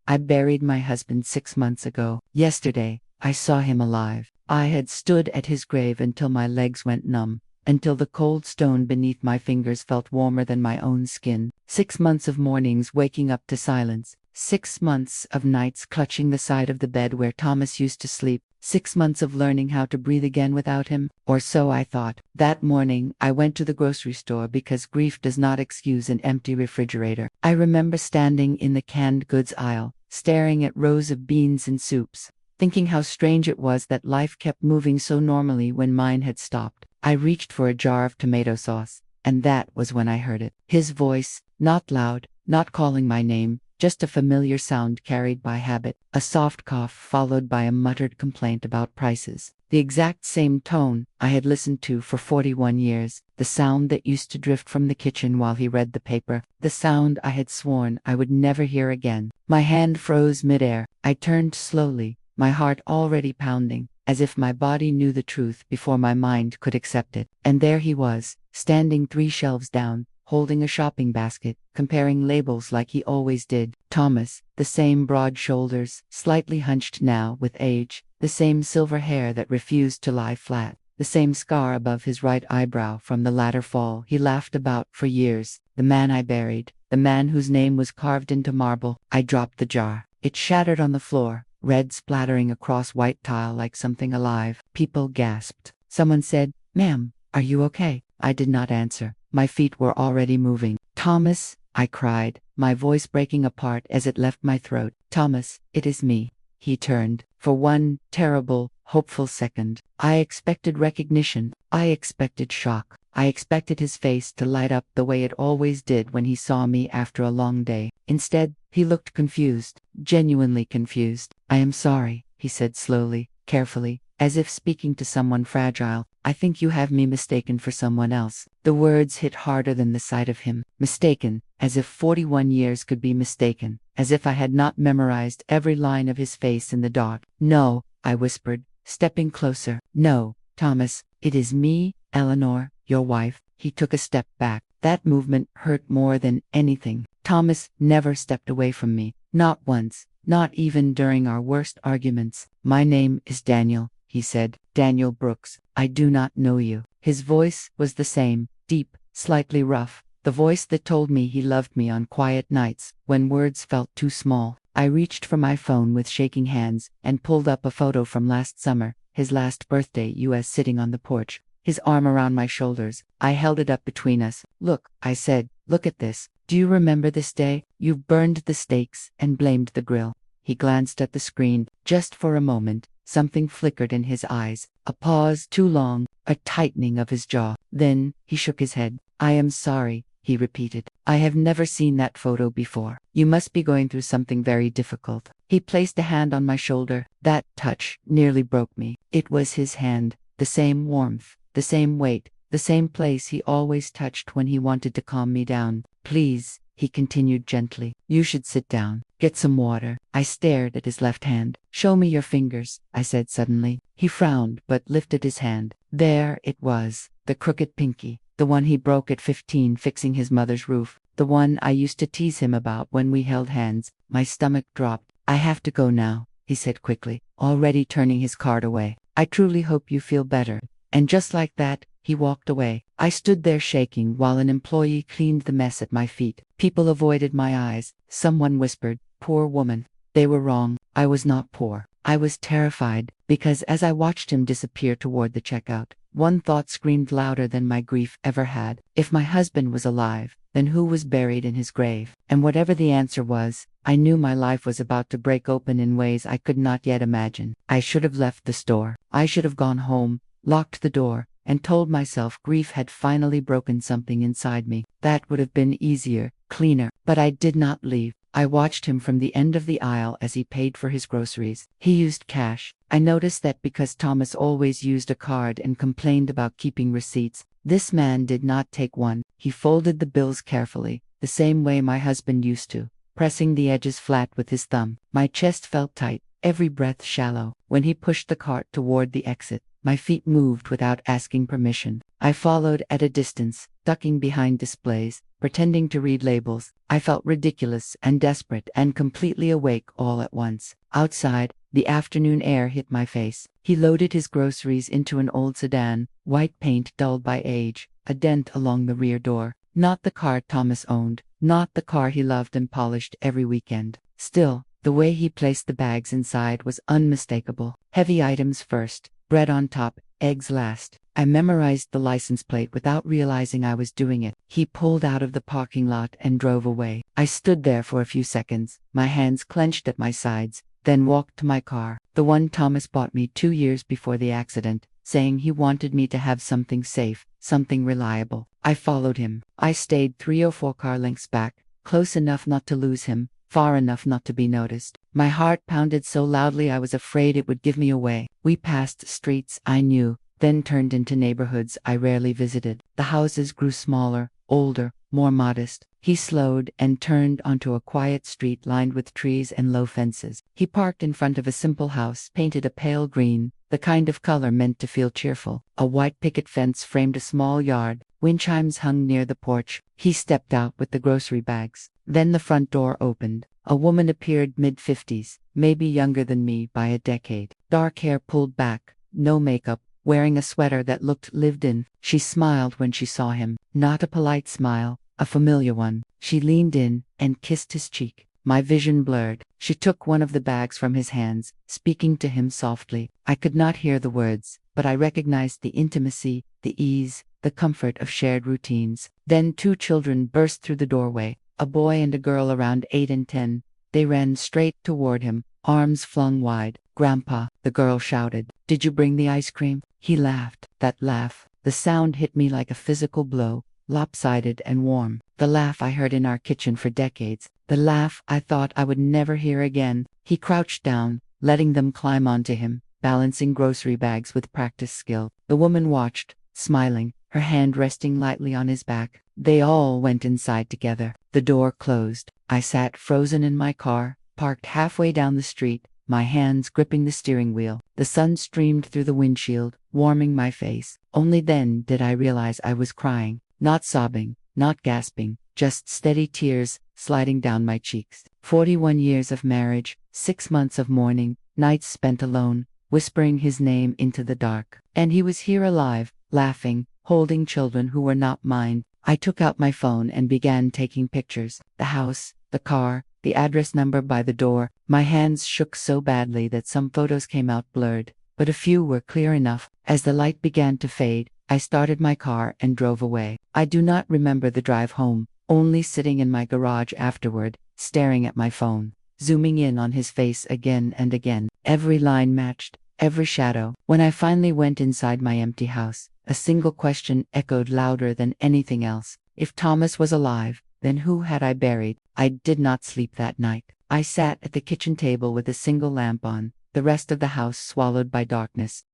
I buried my husband 6 months ago. Yesterday, I saw him alive. I had stood at his grave until my legs went numb, until the cold stone beneath my fingers felt warmer than my own skin. 6 months of mornings waking up to silence. 6 months of nights clutching the side of the bed where Thomas used to sleep. 6 months of learning how to breathe again without him, or so I thought. That morning, I went to the grocery store because grief does not excuse an empty refrigerator. I remember standing in the canned goods aisle, staring at rows of beans and soups, thinking how strange it was that life kept moving so normally when mine had stopped. I reached for a jar of tomato sauce, and that was when I heard it. His voice, not loud, not calling my name, just a familiar sound carried by habit, a soft cough followed by a muttered complaint about prices. The exact same tone I had listened to for 41 years, the sound that used to drift from the kitchen while he read the paper, the sound I had sworn I would never hear again. My hand froze midair. I turned slowly, my heart already pounding, as if my body knew the truth before my mind could accept it. And there he was, standing 3 shelves down, holding a shopping basket, comparing labels like he always did. Thomas, the same broad shoulders, slightly hunched now with age, the same silver hair that refused to lie flat, the same scar above his right eyebrow from the latter fall he laughed about for years. The man I buried, the man whose name was carved into marble. I dropped the jar. It shattered on the floor, red splattering across white tile like something alive. People gasped. Someone said, "Ma'am, are you okay?" I did not answer. My feet were already moving. "Thomas," I cried, my voice breaking apart as it left my throat. "Thomas, it is me." He turned. For one terrible, hopeful second, I expected recognition. I expected shock. I expected his face to light up the way it always did when he saw me after a long day. Instead, he looked confused, genuinely confused. "I am sorry," he said slowly, carefully, as if speaking to someone fragile. "I think you have me mistaken for someone else." The words hit harder than the sight of him. Mistaken, as if 41 years could be mistaken, as if I had not memorized every line of his face in the dark. "No," I whispered, stepping closer. "No, Thomas, it is me, Eleanor, your wife." He took a step back. That movement hurt more than anything. Thomas never stepped away from me. Not once, not even during our worst arguments. "My name is Daniel," he said. "Daniel Brooks. I do not know you." His voice was the same, deep, slightly rough, the voice that told me he loved me on quiet nights, when words felt too small. I reached for my phone with shaking hands, and pulled up a photo from last summer, his last birthday US sitting on the porch, his arm around my shoulders. I held it up between us. "Look," I said, "look at this. Do you remember this day? You burned the steaks and blamed the grill." He glanced at the screen. Just for a moment, something flickered in his eyes, a pause too long, a tightening of his jaw. Then, he shook his head. "I am sorry," he repeated. "I have never seen that photo before. You must be going through something very difficult." He placed a hand on my shoulder. That touch nearly broke me. It was his hand, the same warmth, the same weight, the same place he always touched when he wanted to calm me down. "Please," he continued gently, "you should sit down. Get some water." I stared at his left hand. "Show me your fingers," I said suddenly. He frowned but lifted his hand. There it was, the crooked pinky, the one he broke at 15 fixing his mother's roof, the one I used to tease him about when we held hands. My stomach dropped. "I have to go now," he said quickly, already turning his card away. "I truly hope you feel better." And just like that, he walked away. I stood there shaking while an employee cleaned the mess at my feet. People avoided my eyes. Someone whispered, "Poor woman." They were wrong. I was not poor. I was terrified, because as I watched him disappear toward the checkout, one thought screamed louder than my grief ever had. If my husband was alive, then who was buried in his grave? And whatever the answer was, I knew my life was about to break open in ways I could not yet imagine. I should have left the store. I should have gone home, locked the door, and told myself grief had finally broken something inside me. That would have been easier, cleaner. But I did not leave. I watched him from the end of the aisle as he paid for his groceries. He used cash. I noticed that because Thomas always used a card and complained about keeping receipts, this man did not take one. He folded the bills carefully, the same way my husband used to, pressing the edges flat with his thumb. My chest felt tight, every breath shallow. When he pushed the cart toward the exit, my feet moved without asking permission. I followed at a distance, ducking behind displays, pretending to read labels. I felt ridiculous and desperate and completely awake all at once. Outside, the afternoon air hit my face. He loaded his groceries into an old sedan, white paint dulled by age, a dent along the rear door. Not the car Thomas owned, not the car he loved and polished every weekend. Still, the way he placed the bags inside was unmistakable. Heavy items first, bread on top, eggs last. I memorized the license plate without realizing I was doing it. He pulled out of the parking lot and drove away. I stood there for a few seconds, my hands clenched at my sides, then walked to my car, the one Thomas bought me 2 years before the accident, saying he wanted me to have something safe, something reliable. I followed him. I stayed 3 or 4 car lengths back, close enough not to lose him, far enough not to be noticed. My heart pounded so loudly I was afraid it would give me away. We passed streets I knew, then turned into neighborhoods I rarely visited. The houses grew smaller, older, more modest. He slowed and turned onto a quiet street lined with trees and low fences. He parked in front of a simple house painted a pale green, the kind of color meant to feel cheerful. A white picket fence framed a small yard. Wind chimes hung near the porch. He stepped out with the grocery bags. Then the front door opened. A woman appeared mid-50s, maybe younger than me by a decade. Dark hair pulled back, no makeup, wearing a sweater that looked lived in. She smiled when she saw him. Not a polite smile, a familiar one. She leaned in and kissed his cheek. My vision blurred. She took one of the bags from his hands, speaking to him softly. I could not hear the words, but I recognized the intimacy, the ease, the comfort of shared routines. Then 2 children burst through the doorway, a boy and a girl around 8 and 10. They ran straight toward him, arms flung wide. "Grandpa," the girl shouted. "Did you bring the ice cream?" He laughed. That laugh, the sound hit me like a physical blow, lopsided and warm. The laugh I heard in our kitchen for decades. The laugh I thought I would never hear again. He crouched down, letting them climb onto him, balancing grocery bags with practiced skill. The woman watched, smiling, her hand resting lightly on his back. They all went inside together. The door closed. I sat frozen in my car, parked halfway down the street, my hands gripping the steering wheel. The sun streamed through the windshield, warming my face. Only then did I realize I was crying, not sobbing, not gasping, just steady tears sliding down my cheeks. 41 years of marriage, 6 months of mourning, nights spent alone, whispering his name into the dark. And he was here alive, laughing, holding children who were not mine. I took out my phone and began taking pictures. The house, the car, the address number by the door. My hands shook so badly that some photos came out blurred, but a few were clear enough. As the light began to fade, I started my car and drove away. I do not remember the drive home, only sitting in my garage afterward, staring at my phone, zooming in on his face again and again. Every line matched, every shadow. When I finally went inside my empty house, a single question echoed louder than anything else. If Thomas was alive, then who had I buried? I did not sleep that night. I sat at the kitchen table with a single lamp on, the rest of the house swallowed by darkness.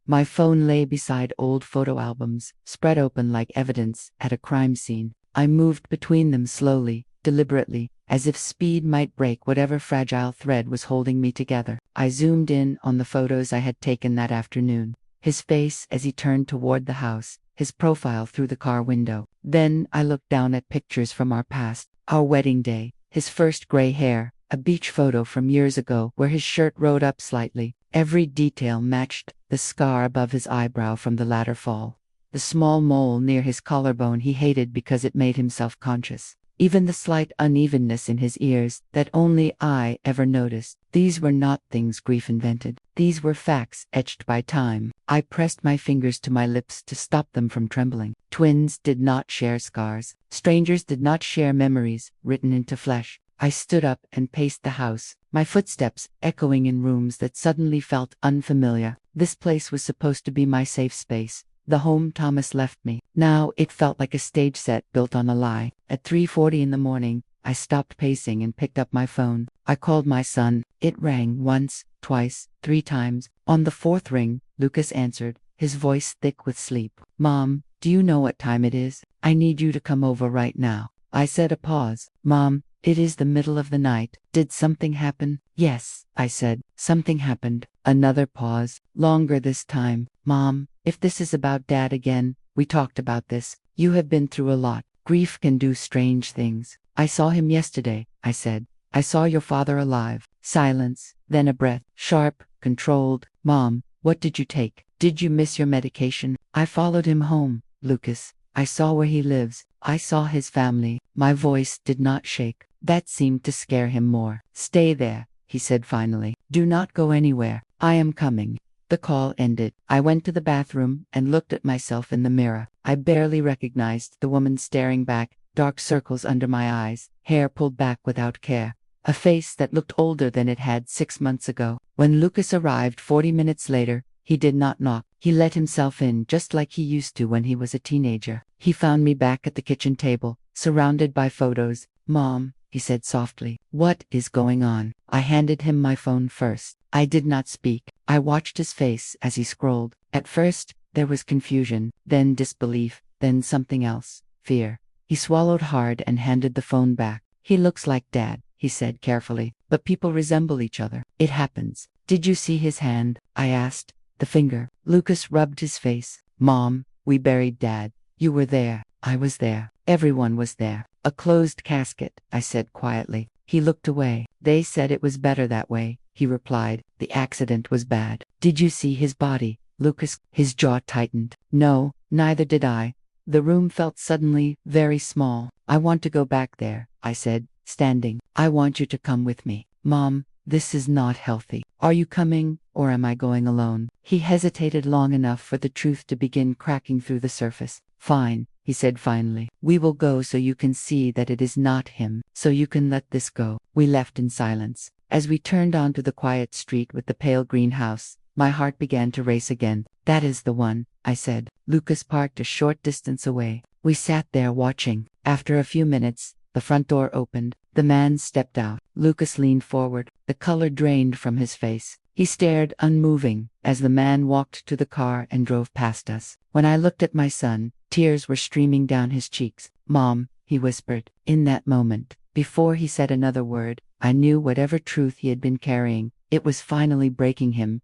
My phone lay beside old photo albums, spread open like evidence at a crime scene. I moved between them slowly, deliberately, as if speed might break whatever fragile thread was holding me together. I zoomed in on the photos I had taken that afternoon. His face as he turned toward the house, his profile through the car window. Then I looked down at pictures from our past, our wedding day, his first gray hair, a beach photo from years ago where his shirt rode up slightly. Every detail matched: the scar above his eyebrow from the ladder fall, the small mole near his collarbone he hated because it made him self-conscious, even the slight unevenness in his ears that only I ever noticed. These were not things grief invented. These were facts etched by time. I pressed my fingers to my lips to stop them from trembling. Twins did not share scars. Strangers did not share memories written into flesh. I stood up and paced the house, my footsteps echoing in rooms that suddenly felt unfamiliar. This place was supposed to be my safe space, the home Thomas left me. Now it felt like a stage set built on a lie. At 3:40 in the morning, I stopped pacing and picked up my phone. I called my son. It rang once, twice, 3 times. On the 4th ring, Lucas answered, his voice thick with sleep. "Mom, do you know what time it is? I need you to come over right now." I said. A pause. "Mom, it is the middle of the night. Did something happen?" "Yes," I said. "Something happened." Another pause, longer this time. "Mom, if this is about Dad again, we talked about this. You have been through a lot. Grief can do strange things. I saw him yesterday, I said. I saw your father alive. Silence, then a breath, sharp, controlled. Mom, what did you take? Did you miss your medication? I followed him home, Lucas. I saw where he lives. I saw his family. My voice did not shake. That seemed to scare him more. Stay there, he said finally. Do not go anywhere. I am coming. The call ended. I went to the bathroom and looked at myself in the mirror. I barely recognized the woman staring back, dark circles under my eyes, hair pulled back without care. A face that looked older than it had 6 months ago. When Lucas arrived 40 minutes later, he did not knock. He let himself in just like he used to when he was a teenager. He found me back at the kitchen table, surrounded by photos. Mom, he said softly, what is going on? I handed him my phone first. I did not speak. I watched his face as he scrolled. At first, there was confusion, then disbelief, then something else, fear. He swallowed hard and handed the phone back. He looks like Dad, he said carefully, but people resemble each other. It happens. Did you see his hand? I asked. The finger. Lucas rubbed his face. Mom, we buried Dad. You were there. I was there. Everyone was there. A closed casket, I said quietly. He looked away. They said it was better that way, he replied. The accident was bad. Did you see his body, Lucas? His jaw tightened. No, neither did I. The room felt suddenly very small. I want to go back there, I said, standing. I want you to come with me. Mom, this is not healthy. Are you coming, or am I going alone? He hesitated long enough for the truth to begin cracking through the surface. Fine, he said finally. We will go so you can see that it is not him, so you can let this go. We left in silence. As we turned onto the quiet street with the pale green house, my heart began to race again. That is the one, I said. Lucas parked a short distance away. We sat there watching. After a few minutes, the front door opened. The man stepped out. Lucas leaned forward. The color drained from his face. He stared unmoving as the man walked to the car and drove past us. When I looked at my son, tears were streaming down his cheeks. Mom, he whispered. In that moment, before he said another word, I knew whatever truth he had been carrying, it was finally breaking him.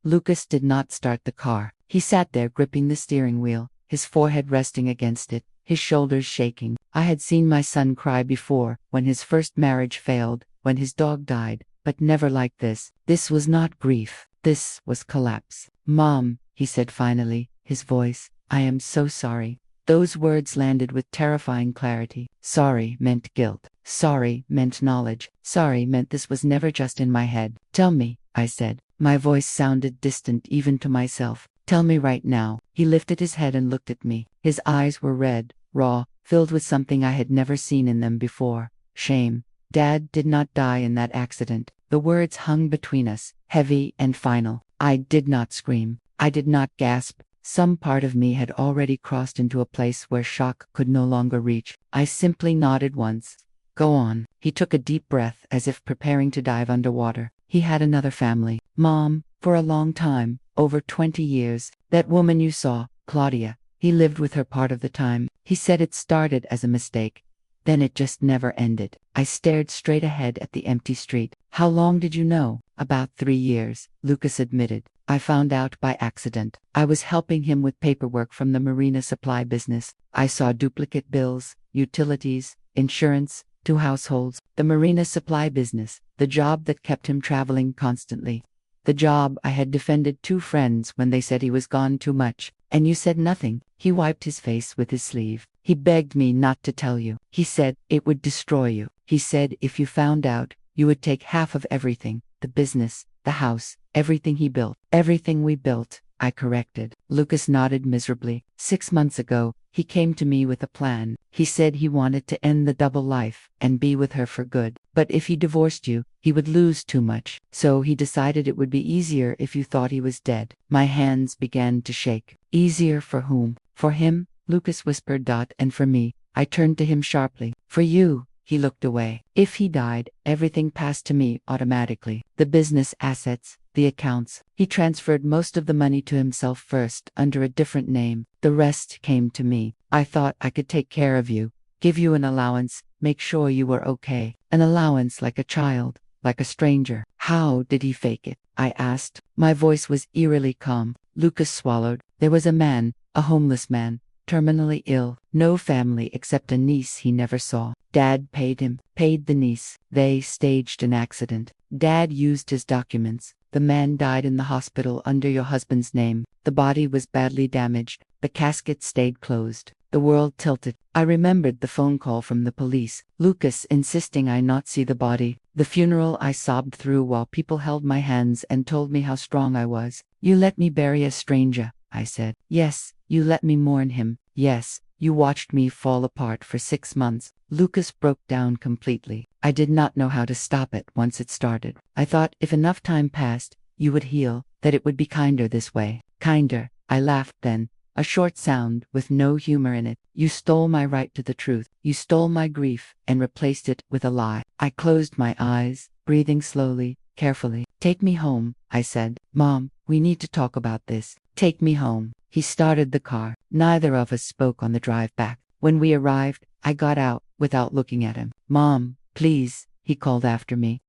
Lucas did not start the car. He sat there gripping the steering wheel, his forehead resting against it, his shoulders shaking. I had seen my son cry before, when his first marriage failed, when his dog died, but never like this. This was not grief. This was collapse. Mom, he said finally, his voice, I am so sorry. Those words landed with terrifying clarity. Sorry meant guilt. Sorry meant knowledge. Sorry meant this was never just in my head. Tell me, I said. My voice sounded distant even to myself. Tell me right now. He lifted his head and looked at me. His eyes were red, raw, filled with something I had never seen in them before. Shame. Dad did not die in that accident. The words hung between us, heavy and final. I did not scream. I did not gasp. Some part of me had already crossed into a place where shock could no longer reach. I simply nodded once. Go on. He took a deep breath as if preparing to dive underwater. He had another family. Mom, for a long time, over 20 years, that woman you saw, Claudia, he lived with her part of the time. He said it started as a mistake. Then it just never ended. I stared straight ahead at the empty street. How long did you know? About 3 years, Lucas admitted. I found out by accident. I was helping him with paperwork from the marina supply business. I saw duplicate bills, utilities, insurance, 2 households, the marina supply business, the job that kept him traveling constantly. The job I had defended 2 friends when they said he was gone too much. And you said nothing. He wiped his face with his sleeve. He begged me not to tell you. He said it would destroy you. He said if you found out, you would take half of everything, the business, the house, everything he built, everything we built, I corrected. Lucas nodded miserably. 6 months ago, he came to me with a plan. He said he wanted to end the double life and be with her for good. But if he divorced you, he would lose too much. So he decided it would be easier if you thought he was dead. My hands began to shake. Easier for whom? For him? Lucas whispered. And for me. I turned to him sharply. For you. He looked away. If he died, everything passed to me automatically. The business assets, the accounts. He transferred most of the money to himself first, under a different name. The rest came to me. I thought I could take care of you, give you an allowance, make sure you were okay. An allowance like a child, like a stranger. How did he fake it? I asked. My voice was eerily calm. Lucas swallowed. There was a man, a homeless man, terminally ill, no family except a niece he never saw. Dad paid him, paid the niece. They staged an accident. Dad used his documents. The man died in the hospital under your husband's name. The body was badly damaged. The casket stayed closed. The world tilted. I remembered the phone call from the police, Lucas insisting I not see the body. The funeral I sobbed through while people held my hands and told me how strong I was. You let me bury a stranger, I said. Yes, you let me mourn him. Yes, you watched me fall apart for 6 months. Lucas broke down completely. I did not know how to stop it once it started. I thought if enough time passed, you would heal, that it would be kinder this way. Kinder. I laughed then. A short sound with no humor in it. You stole my right to the truth. You stole my grief and replaced it with a lie. I closed my eyes, breathing slowly, carefully. Take me home, I said. Mom, we need to talk about this. Take me home. He started the car. Neither of us spoke on the drive back. When we arrived, I got out without looking at him. Mom, please, he called after me.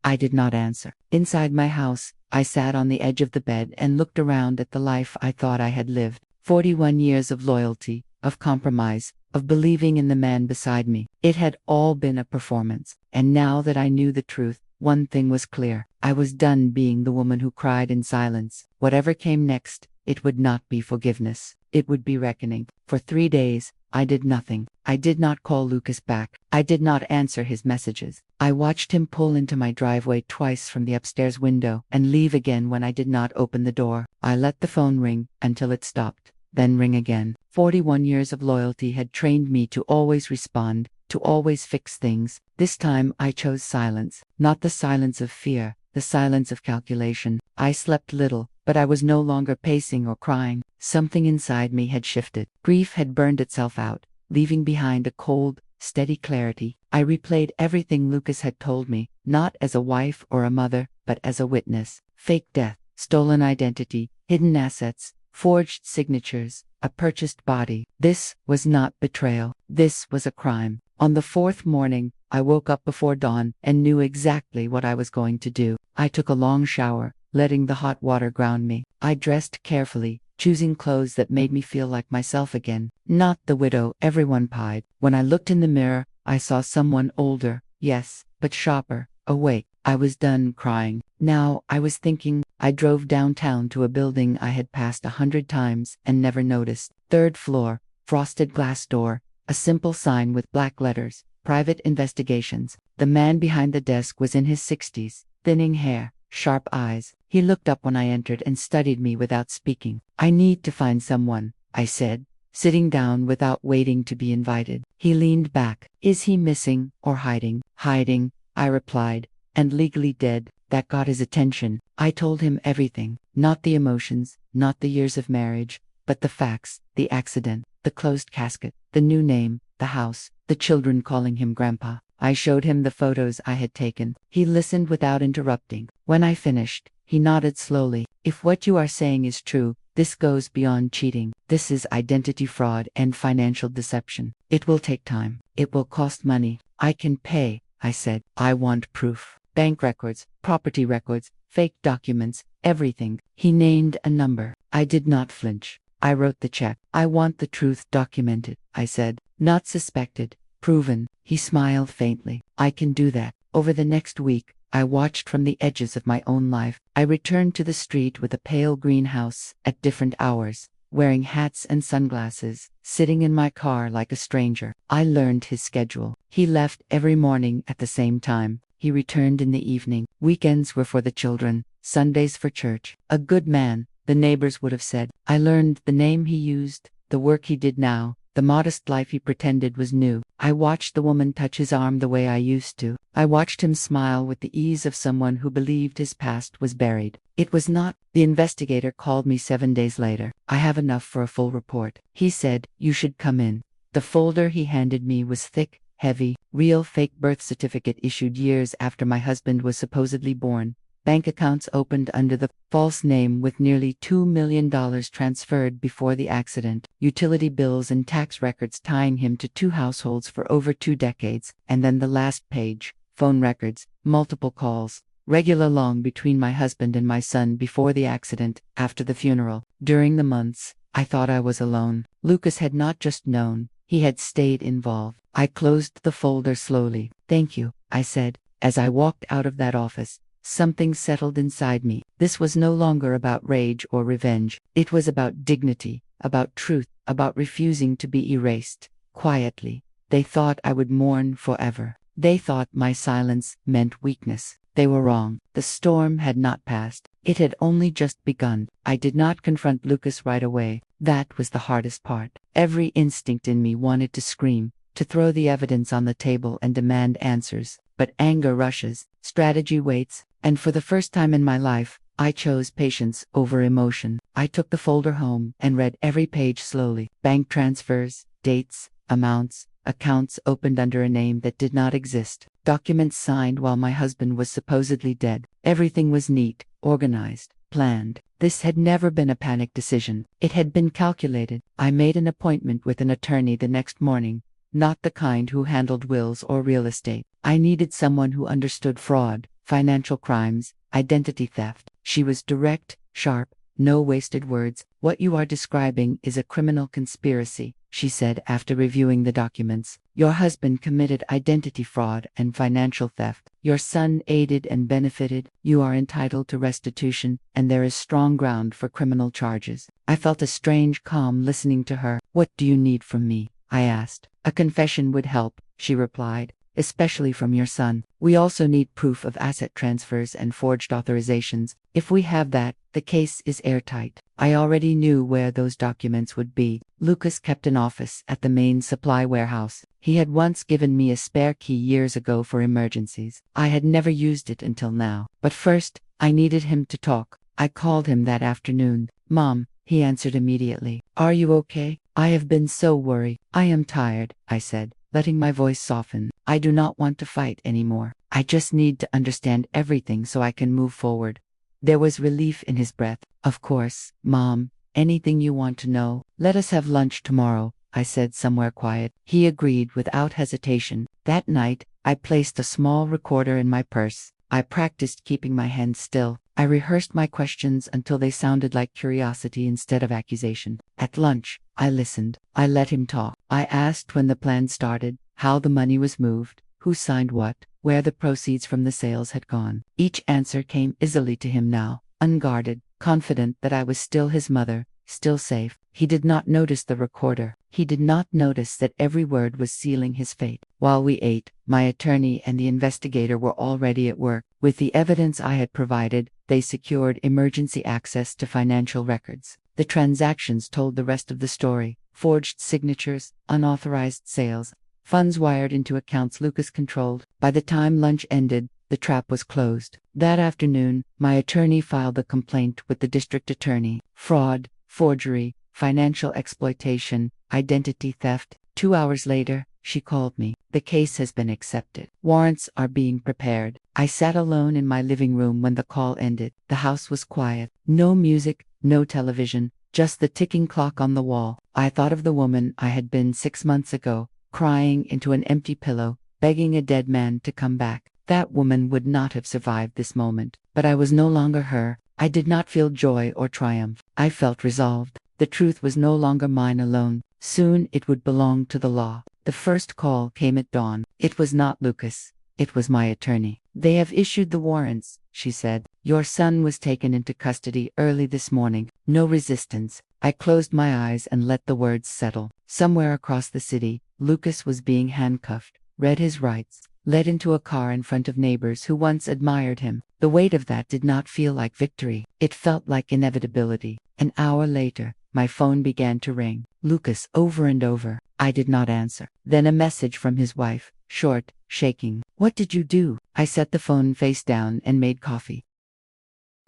I did not answer. Inside my house, I sat on the edge of the bed and looked around at the life I thought I had lived. 41 years of loyalty, of compromise, of believing in the man beside me. It had all been a performance. And now that I knew the truth, one thing was clear. I was done being the woman who cried in silence. Whatever came next, it would not be forgiveness. It would be reckoning. For 3 days, I did nothing. I did not call Lucas back. I did not answer his messages. I watched him pull into my driveway twice from the upstairs window and leave again when I did not open the door. I let the phone ring until it stopped, then ring again. 41 years of loyalty had trained me to always respond, to always fix things. This time I chose silence, not the silence of fear, the silence of calculation. I slept little, but I was no longer pacing or crying. Something inside me had shifted. Grief had burned itself out, leaving behind a cold, steady clarity. I replayed everything Lucas had told me, not as a wife or a mother, but as a witness. Fake death, stolen identity, hidden assets, forged signatures, a purchased body. This was not betrayal. This was a crime. On the 4th morning, I woke up before dawn and knew exactly what I was going to do. I took a long shower, letting the hot water ground me. I dressed carefully, choosing clothes that made me feel like myself again, not the widow everyone pied. When I looked in the mirror, I saw someone older, yes, but sharper, awake. I was done crying. Now I was thinking. I drove downtown to a building I had passed 100 times and never noticed. 3rd floor, frosted glass door, a simple sign with black letters, private investigations. The man behind the desk was in his 60s, thinning hair, sharp eyes. He looked up when I entered and studied me without speaking. I need to find someone, I said, sitting down without waiting to be invited. He leaned back. Is he missing or hiding? Hiding, I replied, and legally dead. That got his attention. I told him everything, not the emotions, not the years of marriage, but the facts, the accident, the closed casket, the new name, the house, the children calling him Grandpa. I showed him the photos I had taken. He listened without interrupting. When I finished, he nodded slowly. If what you are saying is true, this goes beyond cheating. This is identity fraud and financial deception. It will take time. It will cost money. I can pay, I said. I want proof. Bank records, property records, fake documents, everything. He named a number. I did not flinch. I wrote the check. I want the truth documented, I said. Not suspected, proven. He smiled faintly. I can do that. Over the next week, I watched from the edges of my own life. I returned to the street with a pale green house at different hours, wearing hats and sunglasses, sitting in my car like a stranger. I learned his schedule. He left every morning at the same time. He returned in the evening. Weekends were for the children, Sundays for church. A good man, the neighbors would have said. I learned the name he used, the work he did now, the modest life he pretended was new. I watched the woman touch his arm the way I used to. I watched him smile with the ease of someone who believed his past was buried. It was not. The investigator called me 7 days later. I have enough for a full report. He said, you should come in. The folder he handed me was thick, heavy, real fake birth certificate issued years after my husband was supposedly born. Bank accounts opened under the false name with nearly $2 million transferred before the accident. Utility bills and tax records tying him to 2 households for over 2 decades. And then the last page, phone records, multiple calls, regular long between my husband and my son before the accident, after the funeral, during the months, I thought I was alone. Lucas had not just known, he had stayed involved. I closed the folder slowly. "Thank you," I said. As I walked out of that office, something settled inside me. This was no longer about rage or revenge. It was about dignity, about truth, about refusing to be erased. Quietly, they thought I would mourn forever. They thought my silence meant weakness. They were wrong. The storm had not passed. It had only just begun. I did not confront Lucas right away. That was the hardest part. Every instinct in me wanted to scream, to throw the evidence on the table and demand answers. But anger rushes, strategy waits, and for the first time in my life, I chose patience over emotion. I took the folder home and read every page slowly. Bank transfers, dates, amounts, accounts opened under a name that did not exist, documents signed while my husband was supposedly dead. Everything was neat, organized, planned. This had never been a panic decision. It had been calculated. I made an appointment with an attorney the next morning, not the kind who handled wills or real estate. I needed someone who understood fraud, financial crimes, identity theft. She was direct, sharp, no wasted words. "What you are describing is a criminal conspiracy," she said after reviewing the documents. "Your husband committed identity fraud and financial theft. Your son aided and benefited. You are entitled to restitution, and there is strong ground for criminal charges." I felt a strange calm listening to her. "What do you need from me?" I asked. "A confession would help," she replied, "especially from your son. We also need proof of asset transfers and forged authorizations. If we have that, the case is airtight." I already knew where those documents would be. Lucas kept an office at the main supply warehouse. He had once given me a spare key years ago for emergencies. I had never used it until now. But first, I needed him to talk. I called him that afternoon. "Mom," he answered immediately. "Are you okay? I have been so worried." "I am tired," I said, letting my voice soften. "I do not want to fight anymore. I just need to understand everything so I can move forward." There was relief in his breath. "Of course, Mom, anything you want to know. Let us have lunch tomorrow," I said somewhere quiet. He agreed without hesitation. That night, I placed a small recorder in my purse. I practiced keeping my hands still. I rehearsed my questions until they sounded like curiosity instead of accusation. At lunch, I listened. I let him talk. I asked when the plan started, how the money was moved, who signed what, where the proceeds from the sales had gone. Each answer came easily to him now, unguarded, confident that I was still his mother, still safe. He did not notice the recorder. He did not notice that every word was sealing his fate. While we ate, my attorney and the investigator were already at work. With the evidence I had provided, they secured emergency access to financial records. The transactions told the rest of the story: forged signatures, unauthorized sales, funds wired into accounts Lucas controlled. By the time lunch ended, the trap was closed. That afternoon, my attorney filed a complaint with the district attorney. Fraud, forgery, financial exploitation, identity theft. 2 hours later, she called me. "The case has been accepted. Warrants are being prepared." I sat alone in my living room when the call ended. The house was quiet. No music, no television, just the ticking clock on the wall. I thought of the woman I had been 6 months ago, crying into an empty pillow, begging a dead man to come back. That woman would not have survived this moment. But I was no longer her. I did not feel joy or triumph. I felt resolved. The truth was no longer mine alone. Soon it would belong to the law. The first call came at dawn. It was not Lucas. It was my attorney. "They have issued the warrants," she said. "Your son was taken into custody early this morning." No resistance. I closed my eyes and let the words settle. Somewhere across the city, Lucas was being handcuffed, read his rights, led into a car in front of neighbors who once admired him. The weight of that did not feel like victory. It felt like inevitability. An hour later, my phone began to ring. Lucas, over and over. I did not answer. Then a message from his wife, short, shaking. "What did you do?" I set the phone face down and made coffee.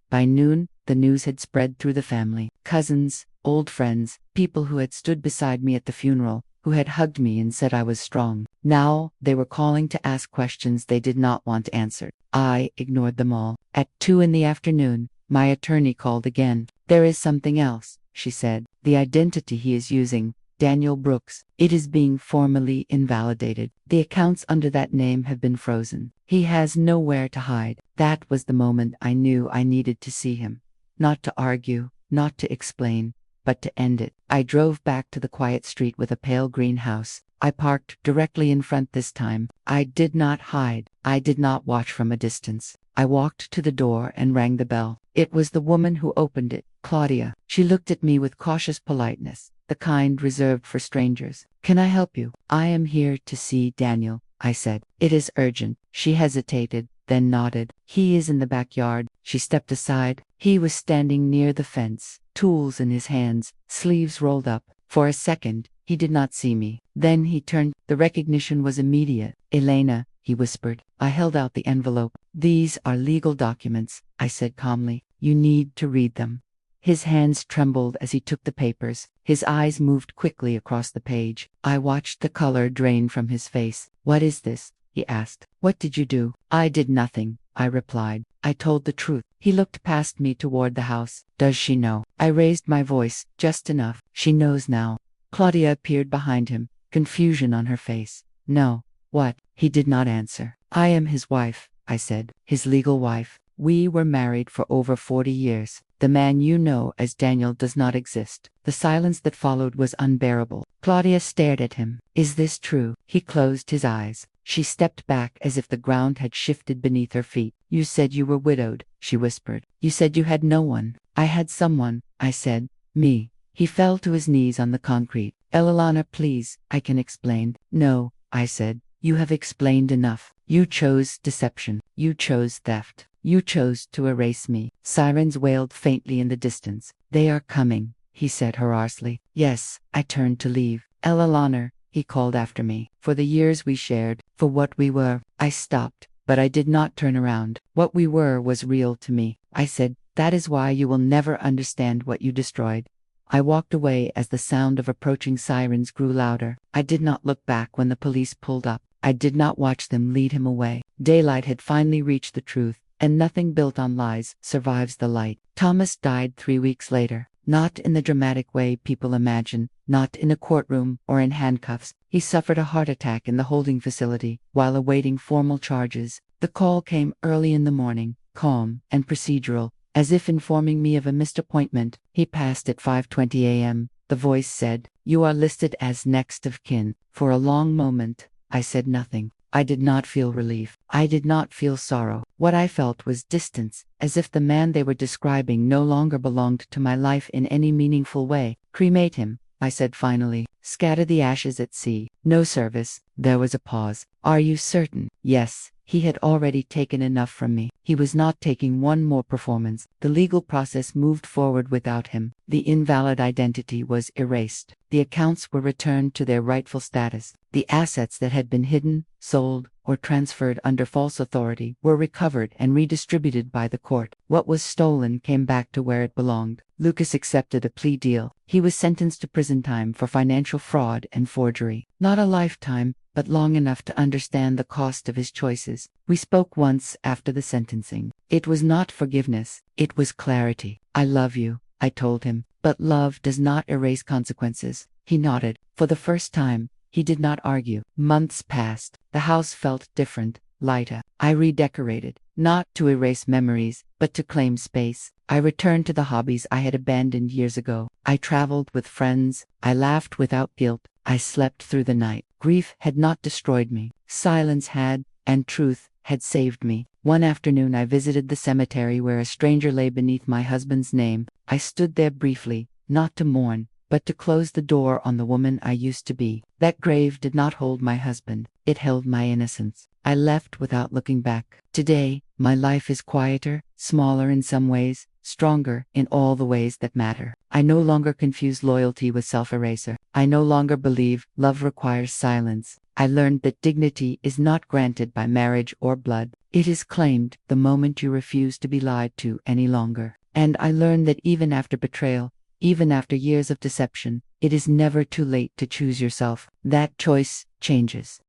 By noon, the news had spread through the family. Cousins, old friends, people who had stood beside me at the funeral, who had hugged me and said I was strong. Now, they were calling to ask questions they did not want answered. I ignored them all. At 2 in the afternoon, my attorney called again. "There is something else," she said. "The identity he is using, Daniel Brooks, it is being formally invalidated. The accounts under that name have been frozen. He has nowhere to hide." That was the moment I knew I needed to see him. Not to argue, not to explain, but to end it. I drove back to the quiet street with a pale green house. I parked directly in front this time. I did not hide. I did not watch from a distance. I walked to the door and rang the bell. It was the woman who opened it, Claudia. She looked at me with cautious politeness, the kind reserved for strangers. "Can I help you?" "I am here to see Daniel," I said. "It is urgent." She hesitated, then nodded. "He is in the backyard." She stepped aside. He was standing near the fence, tools in his hands, sleeves rolled up. For a second, he did not see me. Then he turned. The recognition was immediate. "Elena," he whispered. I held out the envelope. "These are legal documents," I said calmly. "You need to read them." His hands trembled as he took the papers. His eyes moved quickly across the page. I watched the color drain from his face. "What is this?" he asked. "What did you do?" "I did nothing," I replied. "I told the truth." He looked past me toward the house. "Does she know?" I raised my voice, just enough. "She knows now." Claudia appeared behind him, confusion on her face. "No." "What?" He did not answer. "I am his wife," I said. "His legal wife. We were married for over 40 years. The man you know as Daniel does not exist." The silence that followed was unbearable. Claudia stared at him. "Is this true?" He closed his eyes. She stepped back as if the ground had shifted beneath her feet. "You said you were widowed," she whispered. "You said you had no one." "I had someone," I said. "Me." He fell to his knees on the concrete. "Elena, please, I can explain." "No," I said. "You have explained enough. You chose deception. You chose theft. You chose to erase me." Sirens wailed faintly in the distance. "They are coming," he said hoarsely. "Yes." I turned to leave. "Elena," he called after me. "For the years we shared, for what we were." I stopped, but I did not turn around. "What we were was real to me," I said. "That is why you will never understand what you destroyed." I walked away as the sound of approaching sirens grew louder. I did not look back when the police pulled up. I did not watch them lead him away. Daylight had finally reached the truth, and nothing built on lies survives the light. Thomas died 3 weeks later. Not in the dramatic way people imagine, not in a courtroom or in handcuffs. He suffered a heart attack in the holding facility while awaiting formal charges. The call came early in the morning, calm and procedural, as if informing me of a missed appointment. He passed at 5:20 a.m. The voice said, "You are listed as next of kin." For a long moment, I said nothing. I did not feel relief. I did not feel sorrow. What I felt was distance, as if the man they were describing no longer belonged to my life in any meaningful way. "Cremate him," I said finally. "Scatter the ashes at sea. No service." There was a pause. "Are you certain?" "Yes." He had already taken enough from me. He was not taking one more performance. The legal process moved forward without him. The invalid identity was erased. The accounts were returned to their rightful status. The assets that had been hidden, sold, or transferred under false authority were recovered and redistributed by the court. What was stolen came back to where it belonged. Lucas accepted a plea deal. He was sentenced to prison time for financial fraud and forgery. Not a lifetime, but long enough to understand the cost of his choices. We spoke once after the sentencing. It was not forgiveness, it was clarity. "I love you," I told him, "but love does not erase consequences." He nodded. For the first time, he did not argue. Months passed. The house felt different, lighter. I redecorated, not to erase memories, but to claim space. I returned to the hobbies I had abandoned years ago. I traveled with friends. I laughed without guilt. I slept through the night. Grief had not destroyed me. Silence had, and truth had saved me. One afternoon I visited the cemetery where a stranger lay beneath my husband's name. I stood there briefly, not to mourn, but to close the door on the woman I used to be. That grave did not hold my husband. It held my innocence. I left without looking back. Today, my life is quieter, smaller in some ways, stronger in all the ways that matter. I no longer confuse loyalty with self-eraser. I no longer believe love requires silence. I learned that dignity is not granted by marriage or blood. It is claimed the moment you refuse to be lied to any longer. And I learned that even after betrayal, even after years of deception, it is never too late to choose yourself. That choice changes.